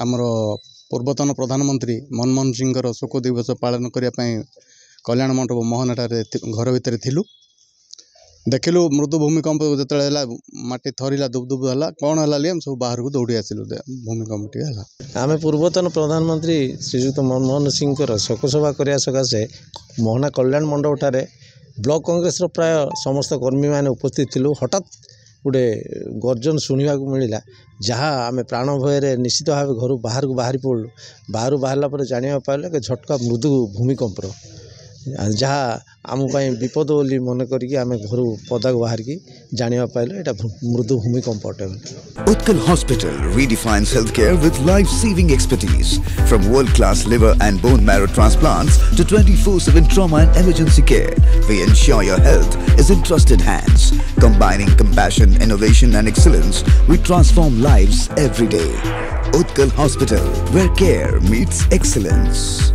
आमर पूर्वतन प्रधानमंत्री मनमोहन सिंह शोक दिवस पालन करने कल्याण मंडप मोहनटार घर भितर थिलु देखिलु मृदु भूमिकंप जो माटी थरिला दुबदुब है कौन है लिया सब बाहर को दौड़ी आसिलु भूमिकंप टी आम पूर्वतन प्रधानमंत्री श्रीजुक्त मनमोहन सिंह शोकसभा करने सकाशे मोहना कल्याण मंडप ठारे ब्लॉक कांग्रेस प्राय समस्त कर्मी मैंने उपस्थित थिलु हठात गोटे गर्जन शुणा मिलला जहाँ आम प्राण भय निश्चित भाव घर बाहर को बाहरी पड़ू बाहर बाहरला पर जाना पाइल कि झटका मृदु भूमिकंपर जहाँ आमपाई विपद बोली मन करके आम घर पदा को बाहर की जाना पाइल ये मृदु भूमिकंप अटे। Utkal Hospital redefines healthcare with life-saving expertise. From world-class liver and bone marrow transplants to 24/7 trauma and emergency care, we ensure your health is in trusted hands. Combining compassion, innovation and excellence, we transform lives every day. Utkal Hospital, where care meets excellence.